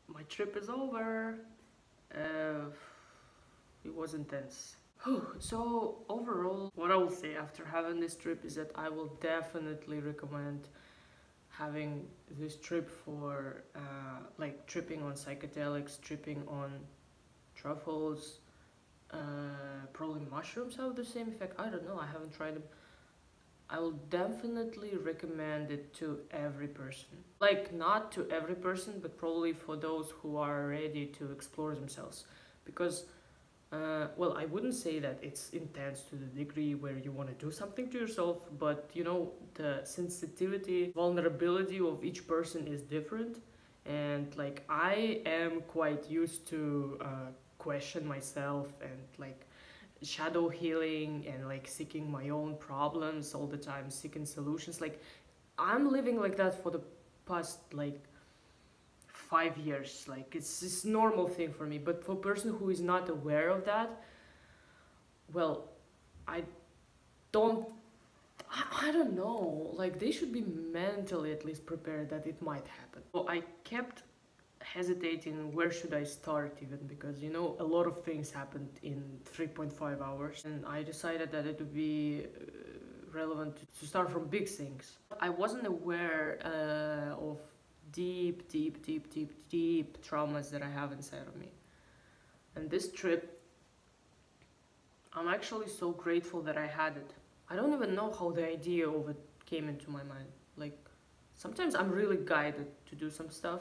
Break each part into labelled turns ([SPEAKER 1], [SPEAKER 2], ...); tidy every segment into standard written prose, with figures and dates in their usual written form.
[SPEAKER 1] My trip is over. It was intense. So overall, what I will say after having this trip is that I will definitely recommend having this trip for like tripping on psychedelics, tripping on truffles, probably mushrooms have the same effect. I don't know, I haven't tried them. I will definitely recommend it to every person. Like, not to every person, but probably for those who are ready to explore themselves. Because, well, I wouldn't say that it's intense to the degree where you want to do something to yourself, but you know, the sensitivity, vulnerability of each person is different. And like, I am quite used to question myself and like shadow healing and like seeking my own problems all the time, seeking solutions. Like, I'm living like that for the past like 5 years. Like, it's this normal thing for me. But for a person who is not aware of that, well, I don't I don't know, like they should be mentally at least prepared that it might happen. So I kept hesitating where should I start even, because you know, a lot of things happened in 3.5 hours, and I decided that it would be relevant to start from big things. I wasn't aware of deep traumas that I have inside of me, and this trip, I'm actually so grateful that I had it. I don't even know how the idea of it came into my mind. Like, sometimes I'm really guided to do some stuff,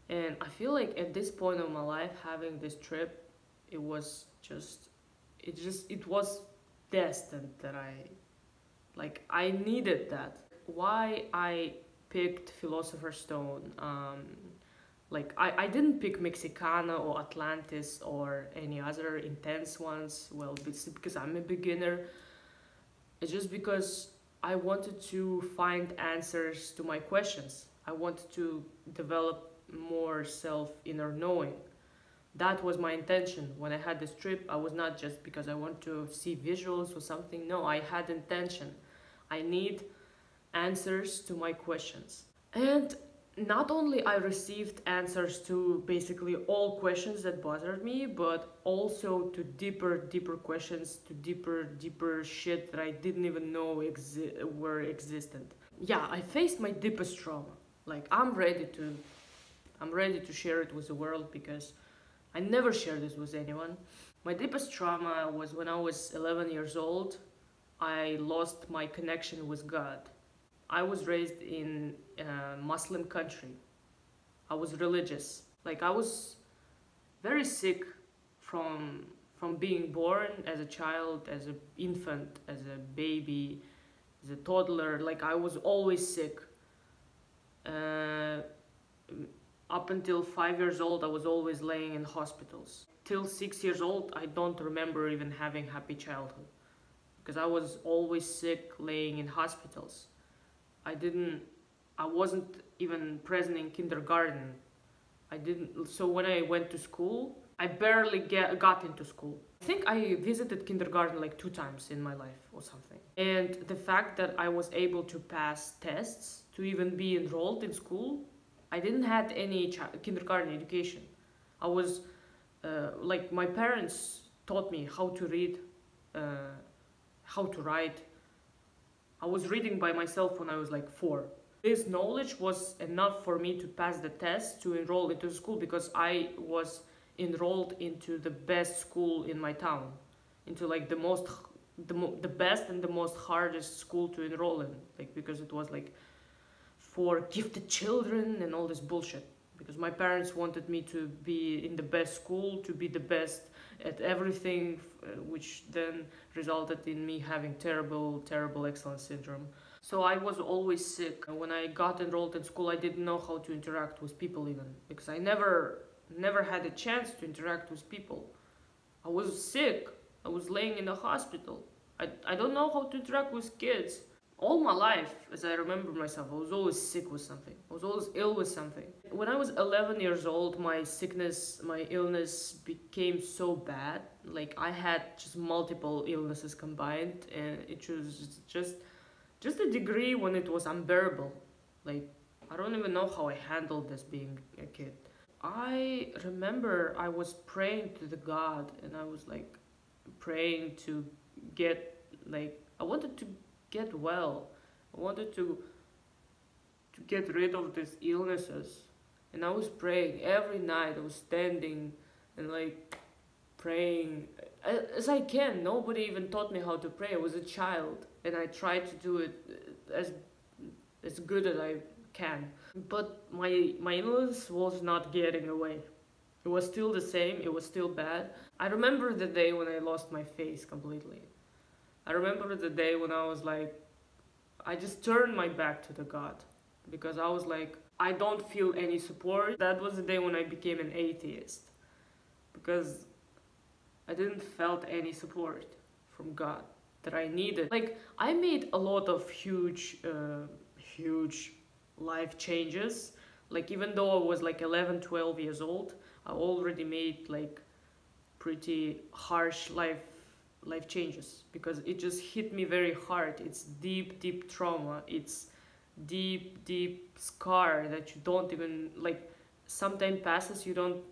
[SPEAKER 1] and I feel like at this point of my life, having this trip, it was it was destined that I needed that. Why I picked Philosopher's Stone, like I didn't pick Mexicana or Atlantis or any other intense ones. Well, it's because I'm a beginner. It's just because I wanted to find answers to my questions. I wanted to develop more self-inner knowing. That was my intention. When I had this trip, I was not just because I want to see visuals or something. No, I had intention. I need answers to my questions. And not only I received answers to basically all questions that bothered me, but also to deeper questions, to deeper shit that I didn't even know were existent. Yeah, I faced my deepest trauma. Like, I'm ready to share it with the world, because I never share this with anyone. My deepest trauma was when I was 11 years old. I lost my connection with God. I was raised in a Muslim country. I was religious. Like, I was very sick from being born as a child, as an infant, as a baby, as a toddler. Like, I was always sick. Up until 5 years old, I was always laying in hospitals. Till 6 years old, I don't remember even having happy childhood, because I was always sick, laying in hospitals. I wasn't even present in kindergarten. So when I went to school, I barely got into school. I think I visited kindergarten like 2 times in my life or something. And the fact that I was able to pass tests to even be enrolled in school, I didn't have any kindergarten education. I was, like, my parents taught me how to read, how to write. I was reading by myself when I was like 4. This knowledge was enough for me to pass the test to enroll into school, because I was enrolled into the best school in my town, into like the best and the most hardest school to enroll in, like, because it was like for gifted children and all this bullshit. Because my parents wanted me to be in the best school, to be the best at everything, which then resulted in me having terrible excellence syndrome. So I was always sick. When I got enrolled in school, I didn't know how to interact with people even, because I never had a chance to interact with people. I was sick. I was laying in the hospital. I don't know how to interact with kids. All my life, as I remember myself, I was always sick with something. I was always ill with something. When I was 11 years old, my illness became so bad. Like, I had just multiple illnesses combined, and it was just a degree when it was unbearable. Like, I don't even know how I handled this being a kid. I remember I was praying to the God, and I was like praying to get, like, I wanted to get well. I wanted to get rid of these illnesses. And I was praying every night. I was standing and like praying as I can. Nobody even taught me how to pray. I was a child, and I tried to do it as good as I can. But my illness was not getting away. It was still the same. It was still bad. I remember the day when I lost my face completely. I remember the day when I was like, I just turned my back to the God, because I was like, I don't feel any support. That was the day when I became an atheist, because I didn't felt any support from God that I needed. Like, I made a lot of huge life changes. Like, even though I was like 11, 12 years old, I already made like pretty harsh life changes, because it just hit me very hard. It's deep trauma. It's deep scar that you don't even, like, some time passes, you don't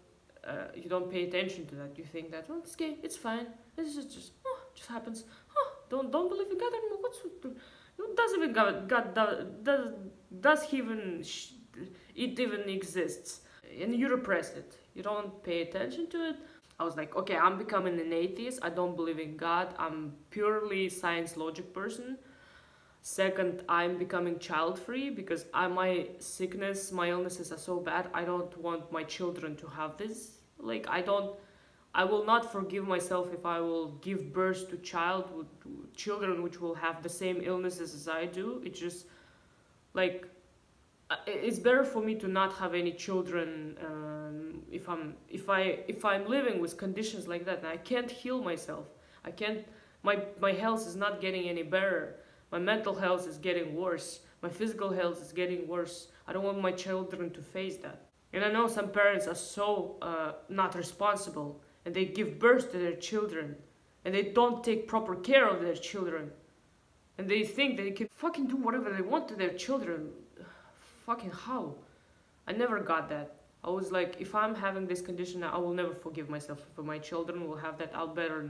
[SPEAKER 1] pay attention to that. You think that, oh, it's okay, it's fine, this is just just happens. Don't believe in God anymore. Does even God does he even it even exists? And you repress it. You don't pay attention to it. I was like, okay, I'm becoming an atheist. I don't believe in God. I'm purely science logic person. Second, I'm becoming child-free, because my sickness, my illnesses are so bad. I don't want my children to have this. Like, I will not forgive myself if I will give birth to children which will have the same illnesses as I do. It's just like, it's better for me to not have any children. If I'm living with conditions like that, and I can't heal myself, I can't. My health is not getting any better. My mental health is getting worse. My physical health is getting worse. I don't want my children to face that. And I know some parents are so not responsible, and they give birth to their children, and they don't take proper care of their children, and they think they can fucking do whatever they want to their children. Fucking how? I never got that. I was like, if I'm having this condition, I will never forgive myself. If my children will have that, I'll better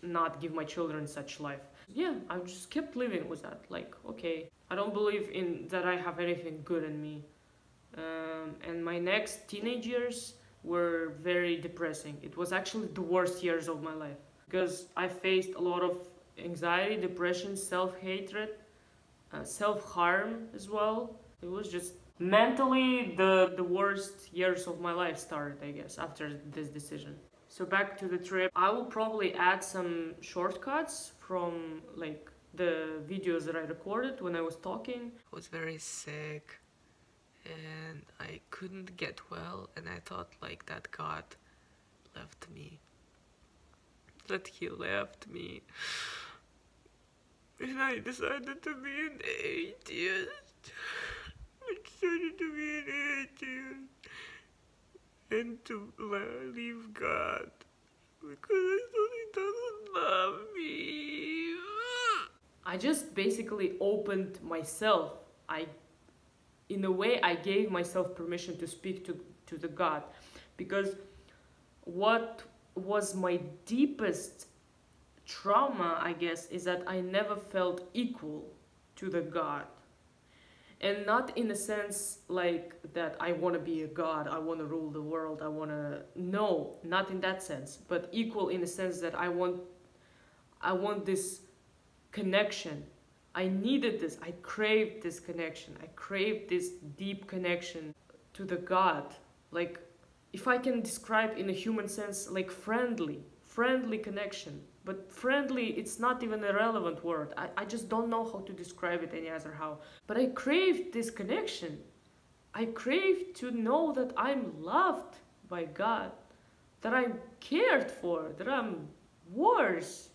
[SPEAKER 1] not give my children such life. Yeah, I just kept living with that. Like, okay, I don't believe in that I have anything good in me. And my next teenage years were very depressing. It was actually the worst years of my life, because I faced a lot of anxiety, depression, self-hatred, self-harm as well. It was just mentally the worst years of my life started, I guess, after this decision. So back to the trip, I will probably add some shortcuts from like the videos that I recorded when I was talking. I was very sick and I couldn't get well, and I thought like that God left me. That he left me. And I decided to be an atheist. I decided to be an atheist. And to leave God. Because I thought he doesn't love me. I just basically opened myself. In a way, I gave myself permission to speak to the God. Because what was my deepest trauma, I guess, is that I never felt equal to the God. And not in a sense like that I want to be a God, I want to rule the world, I want to... No, not in that sense. But equal in the sense that I want this connection. I needed this. I craved this connection. I craved this deep connection to the God. Like, if I can describe in a human sense, like friendly connection. But friendly, it's not even a relevant word. I just don't know how to describe it any other how. But I craved this connection. I craved to know that I'm loved by God, that I'm cared for, that I'm worth.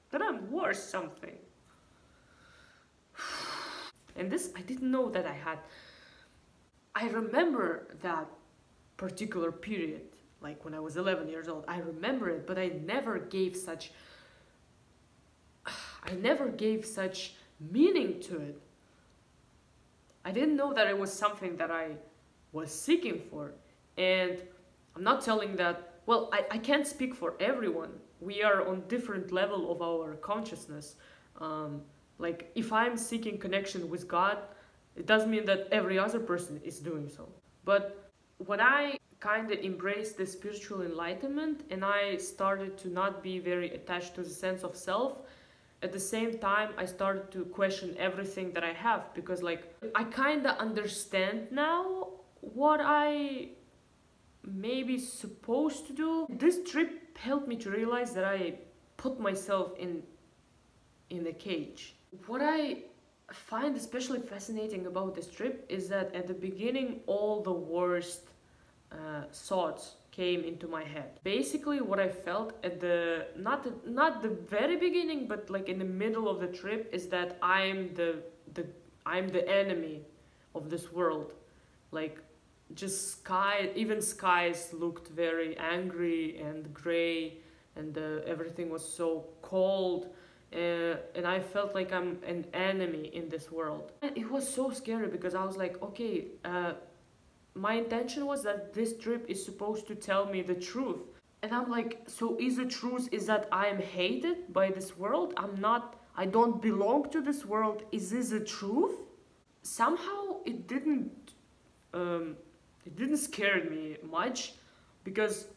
[SPEAKER 1] That I'm worth something. And this, I didn't know that I had. I remember that particular period, like when I was 11 years old. I remember it, but I never gave such meaning to it. I didn't know that it was something that I was seeking for. And I'm not telling that, well, I can't speak for everyone. We are on different level of our consciousness. Like if I'm seeking connection with God, it doesn't mean that every other person is doing so. But when I kind of embraced the spiritual enlightenment and I started to not be very attached to the sense of self, at the same time I started to question everything that I have, because like I kind of understand now what I maybe supposed to do. This trip helped me to realize that I put myself in a cage. What I find especially fascinating about this trip is that at the beginning all the worst thoughts came into my head. Basically what I felt at the not the very beginning, but like in the middle of the trip, is that I'm the enemy of this world. Like just even skies looked very angry and gray, and everything was so cold. And I felt like I'm an enemy in this world. And it was so scary because I was like, okay, my intention was that this trip is supposed to tell me the truth. And I'm like, so is the truth is that I am hated by this world? I don't belong to this world. Is this the truth? Somehow it didn't scare me much, because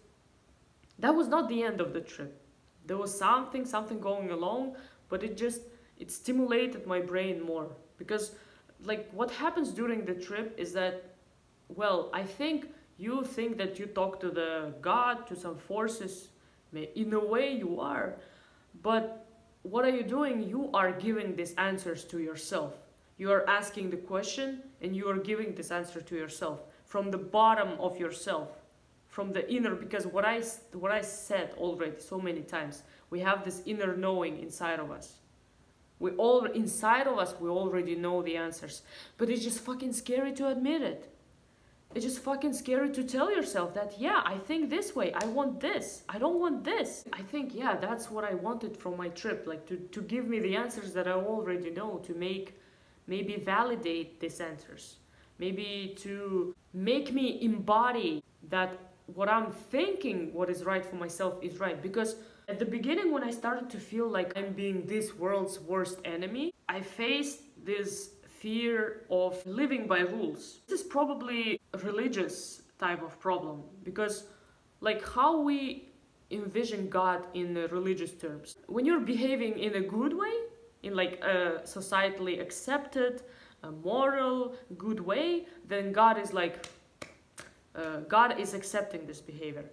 [SPEAKER 1] that was not the end of the trip. There was something going along, but it stimulated my brain more. Because like what happens during the trip is that, well, I think you think that you talk to the God, to some forces. In a way you are, but what are you doing? You are giving these answers to yourself. You are asking the question and you are giving this answer to yourself from the bottom of yourself, from the inner. Because what I said already so many times, we have this inner knowing inside of us. Inside of us we already know the answers, but it's just fucking scary to admit it. It's just fucking scary to tell yourself that, yeah, I think this way, I want this, I don't want this. I think, yeah, that's what I wanted from my trip, like to give me the answers that I already know, to maybe validate these answers, maybe to make me embody that what I'm thinking, what is right for myself, is right. Because at the beginning, when I started to feel like I'm being this world's worst enemy, I faced this fear of living by rules. This is probably a religious type of problem, because like how we envision God in religious terms. When you're behaving in a good way, in like a societally accepted, a moral, good way, then God is like, God is accepting this behavior.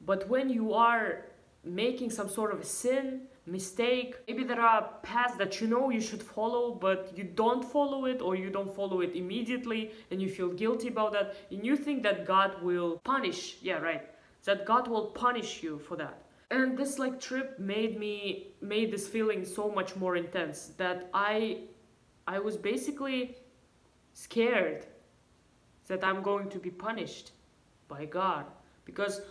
[SPEAKER 1] But when you are making some sort of a sin, mistake, maybe there are paths that you know you should follow, but you don't follow it, or you don't follow it immediately, and you feel guilty about that, and you think that God will punish, that God will punish you for that. And this like trip made this feeling so much more intense, that I was basically scared that I'm going to be punished by God. Because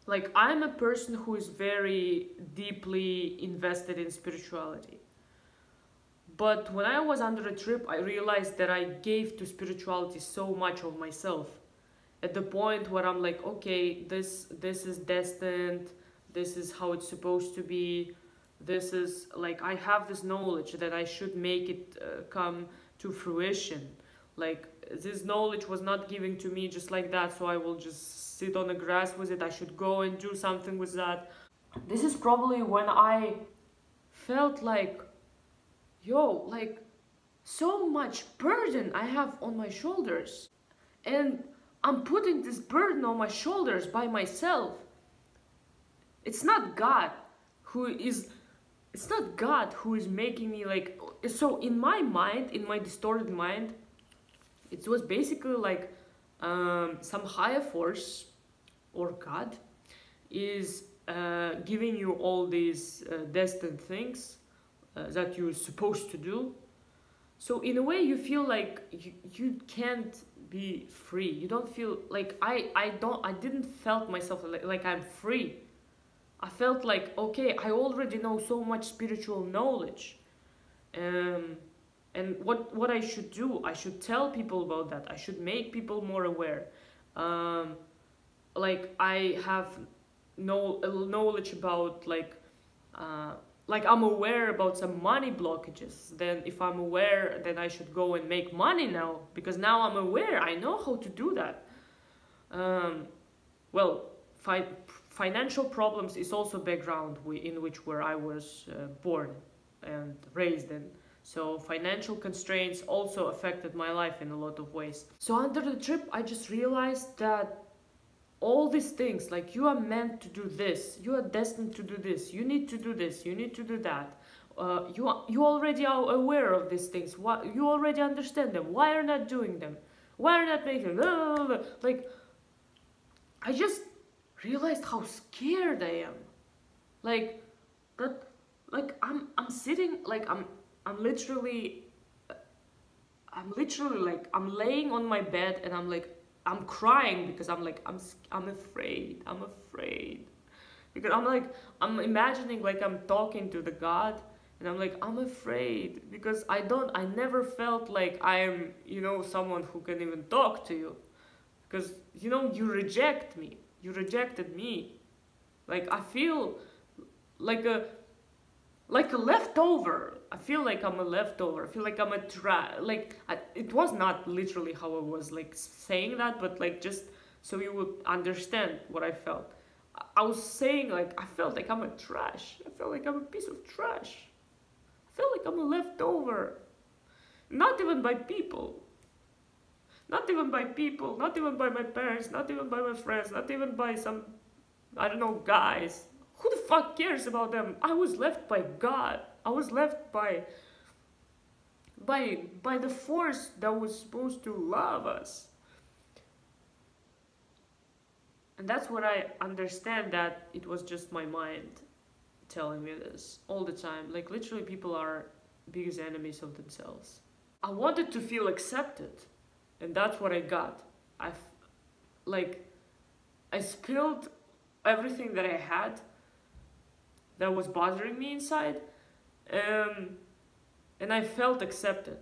[SPEAKER 1] like I'm a person who is very deeply invested in spirituality. But when I was under a trip, I realized that I gave to spirituality so much of myself. At the point where I'm like, okay, this is destined, this is how it's supposed to be, this is like, I have this knowledge that I should make it come to fruition. Like this knowledge was not given to me just like that, so I will just sit on the grass with it. I should go and do something with that. This is probably when I felt like, yo, like so much burden I have on my shoulders, and I'm putting this burden on my shoulders by myself. It's not God who is making me like, so in my mind, in my distorted mind, it was basically like some higher force or God is giving you all these destined things that you're supposed to do. So in a way you feel like you can't be free. You don't feel like I didn't felt myself like I'm free. I felt like, okay, I already know so much spiritual knowledge, Um, and what I should do, I should tell people about that. I should make people more aware. Um, like I have no knowledge about like I'm aware about some money blockages. Then if I'm aware, then I should go and make money now, because now I'm aware. I know how to do that. Um, well, financial problems is also background in which where I was born and raised in. So financial constraints also affected my life in a lot of ways. So under the trip, I just realized that all these things, like you are meant to do this, you are destined to do this, you need to do this, you need to do that. You already are aware of these things. Why, you already understand them. Why are you not doing them? Why are you not making them? Like, I just realized how scared I am. Like that. Like I'm sitting. Like I'm literally. I'm literally like I'm laying on my bed and I'm like I'm crying because I'm like I'm afraid. I'm afraid because I'm like I'm imagining like I'm talking to the God and I'm like I'm afraid because I never felt like I'm someone who can even talk to you because you reject me. You rejected me. Like I feel like a leftover. I feel like I'm a leftover. I feel like I'm a it was not literally how I was like saying that, but like just so you would understand what I felt. I was saying like I felt like I'm a trash. I felt like I'm a piece of trash. I felt like I'm a leftover. Not even by people. Not even by people. Not even by my parents. Not even by my friends. Not even by some, I don't know, guys. Who the fuck cares about them? I was left by God. I was left by the force that was supposed to love us. And that's what I understand, that it was just my mind telling me this all the time. Like literally people are biggest enemies of themselves. I wanted to feel accepted, and that's what I got. I spilled everything that I had that was bothering me inside, and I felt accepted,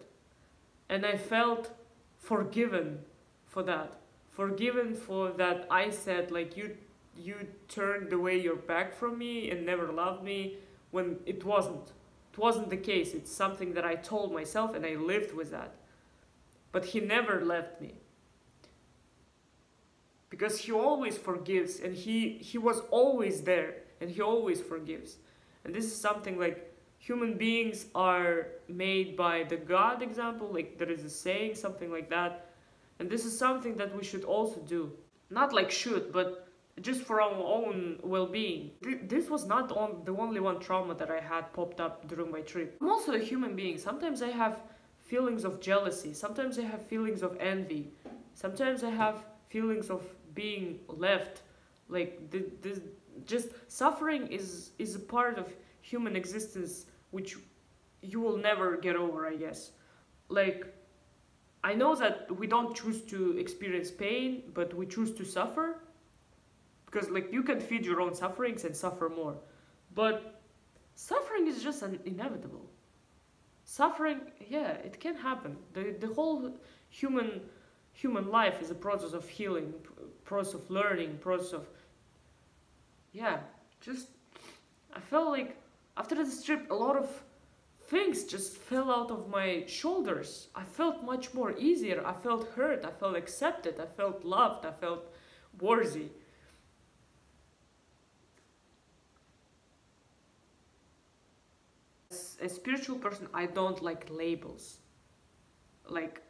[SPEAKER 1] and I felt forgiven for that. Forgiven for that I said like you turned away your back from me and never loved me, when it wasn't the case. It's something that I told myself and I lived with that. But he never left me, because he always forgives, and he was always there, and he always forgives. And this is something like human beings are made by the God example, like there is a saying, something like that. And this is something that we should also do. Not like should, but just for our own well-being. This was not the only one trauma that I had popped up during my trip. I'm also a human being. Sometimes I have feelings of jealousy. Sometimes I have feelings of envy. Sometimes I have feelings of being left. Like this, just suffering is a part of human existence which you will never get over, I guess. Like, I know that we don't choose to experience pain, but we choose to suffer. Because like you can feed your own sufferings and suffer more. But suffering is just inevitable. Suffering, yeah, it can happen. The whole human life is a process of healing, process of learning, process of, yeah, just, I felt like after this trip a lot of things just fell out of my shoulders. I felt much more easier. I felt heard. I felt accepted. I felt loved. I felt worthy. As a spiritual person, I don't like labels. Like,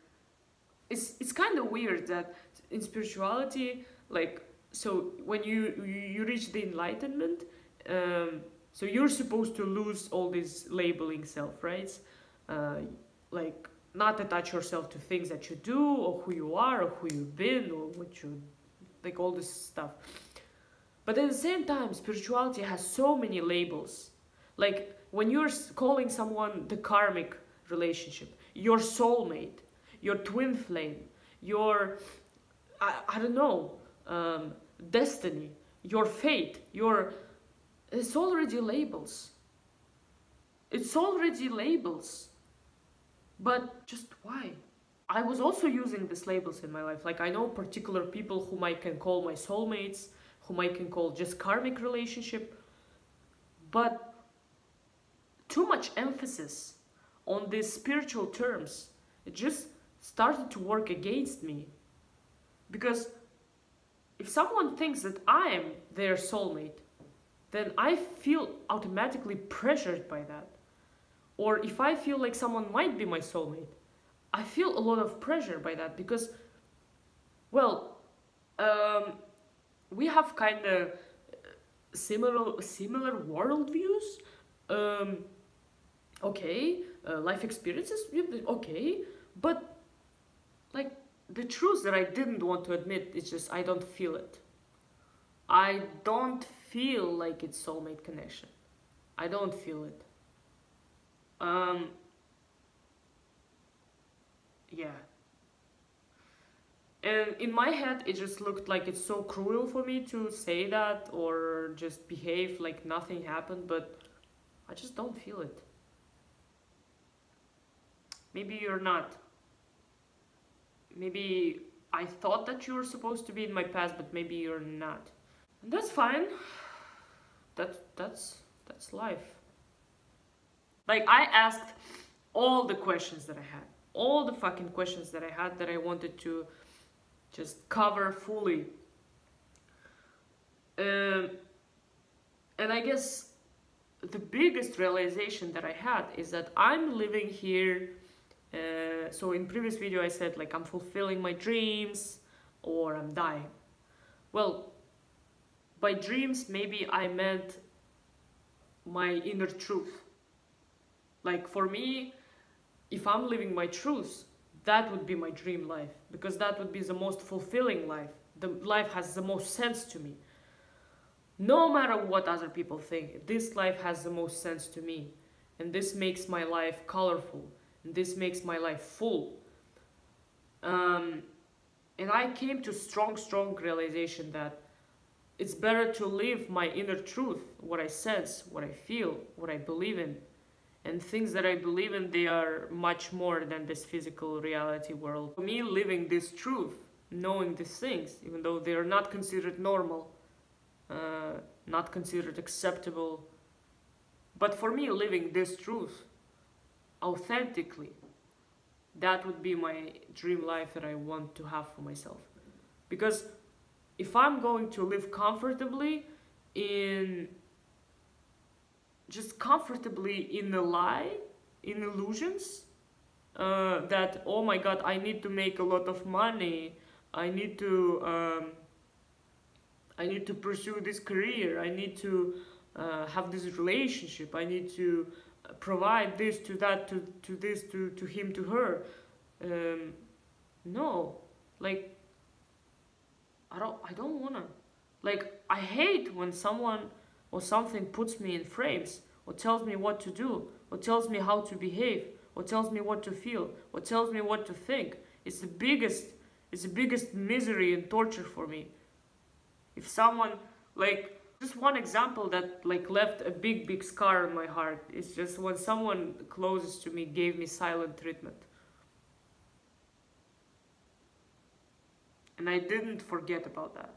[SPEAKER 1] it's kind of weird that in spirituality, like, so when you reach the enlightenment, so you're supposed to lose all this labeling self, right? Like not attach yourself to things that you do or who you are or who you've been or what you, like all this stuff. But at the same time, spirituality has so many labels. Like when you're calling someone the karmic relationship, your soulmate, your twin flame, your, I don't know, destiny, your fate, it's already labels. It's already labels. But just why? I was also using these labels in my life. Like I know particular people whom I can call my soulmates, whom I can call just karmic relationship, but too much emphasis on these spiritual terms, it just started to work against me. Because if someone thinks that I am their soulmate, then I feel automatically pressured by that. Or if I feel like someone might be my soulmate, I feel a lot of pressure by that because, well, we have kind of similar worldviews. Okay, life experiences, okay, but like the truth that I didn't want to admit is just I don't feel it. I don't feel like it's soulmate connection. I don't feel it. Yeah. And in my head, it just looked like it's so cruel for me to say that or just behave like nothing happened, but I just don't feel it. Maybe you're not. Maybe I thought that you were supposed to be in my past, but maybe you're not. And that's fine. That's life. Like I asked all the questions that I had. All the fucking questions that I had that I wanted to just cover fully. And I guess the biggest realization that I had is that I'm living here. So in previous video I said like I'm fulfilling my dreams or I'm dying. Well, by dreams maybe I meant my inner truth. Like for me, if I'm living my truth, that would be my dream life, because that would be the most fulfilling life. The life has the most sense to me. No matter what other people think, this life has the most sense to me. And this makes my life colorful. And this makes my life full. And I came to strong realization that it's better to live my inner truth, what I sense, what I feel, what I believe in. And things that I believe in, they are much more than this physical reality world. For me, living this truth, knowing these things, even though they are not considered normal, not considered acceptable, but for me, living this truth authentically, that would be my dream life that I want to have for myself. Because if I'm going to live comfortably in a lie, in illusions, that oh my god, I need to make a lot of money, I need to pursue this career, I need to have this relationship, I need to provide this to that, to this, to him, to her. No, like I don't wanna. Like I hate when someone or something puts me in frames, or tells me what to do, or tells me how to behave, or tells me what to feel, or tells me what to think. It's the biggest misery and torture for me. If someone, like, just one example that like left a big scar on my heart is just when someone closest to me gave me silent treatment. And I didn't forget about that.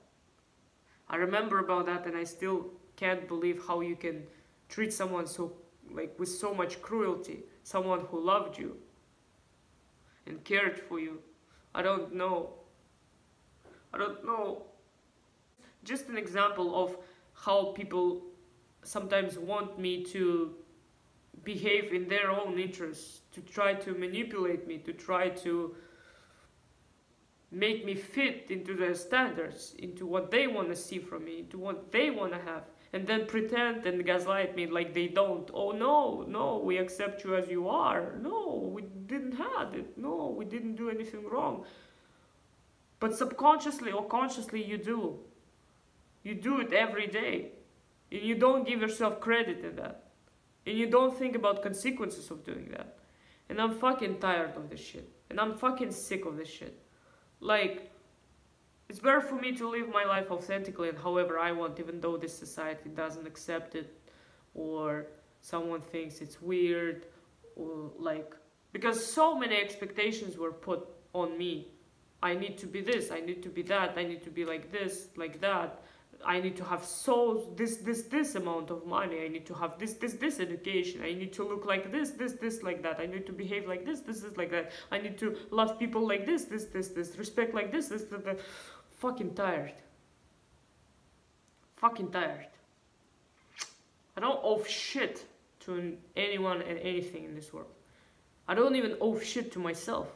[SPEAKER 1] I remember about that, and I still can't believe how you can treat someone so, like, with so much cruelty. Someone who loved you and cared for you. I don't know. Just an example of how people sometimes want me to behave in their own interests, to try to manipulate me, to try to make me fit into their standards, into what they want to see from me, into what they want to have, and then pretend and gaslight me like they don't. Oh no, we accept you as you are. No, we didn't have it. No, we didn't do anything wrong. But subconsciously or consciously you do. You do it every day. And you don't give yourself credit in that. And you don't think about consequences of doing that. And I'm fucking tired of this shit. And I'm fucking sick of this shit. Like, it's better for me to live my life authentically and however I want, even though this society doesn't accept it, or someone thinks it's weird, or like, because so many expectations were put on me. I need to be this, I need to be that, I need to be like this, like that. I need to have this amount of money. I need to have this education. I need to look like this like that. I need to behave like this like that. I need to love people like this, respect like this, that. Fucking tired. Fucking tired. I don't owe shit to anyone and anything in this world. I don't even owe shit to myself.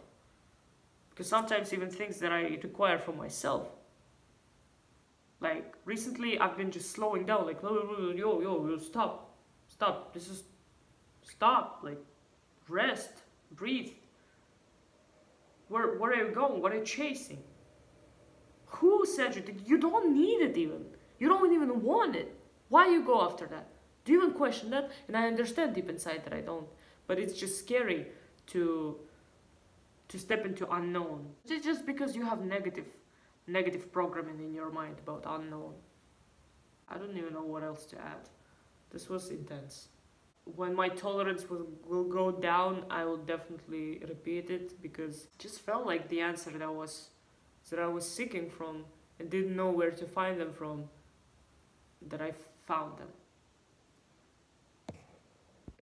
[SPEAKER 1] Because sometimes even things that I require for myself. Like, recently I've been just slowing down, like, yo, stop, stop, like, rest, breathe. Where are you going? What are you chasing? Who said you don't need it even? You don't even want it. Why you go after that? Do you even question that? And I understand deep inside that I don't, but it's just scary to step into unknown. It's just because you have negative programming in your mind about unknown. I don't even know what else to add. This was intense. When my tolerance will go down, I will definitely repeat it, because it just felt like the answer that I was seeking from and didn't know where to find them from, that I found them.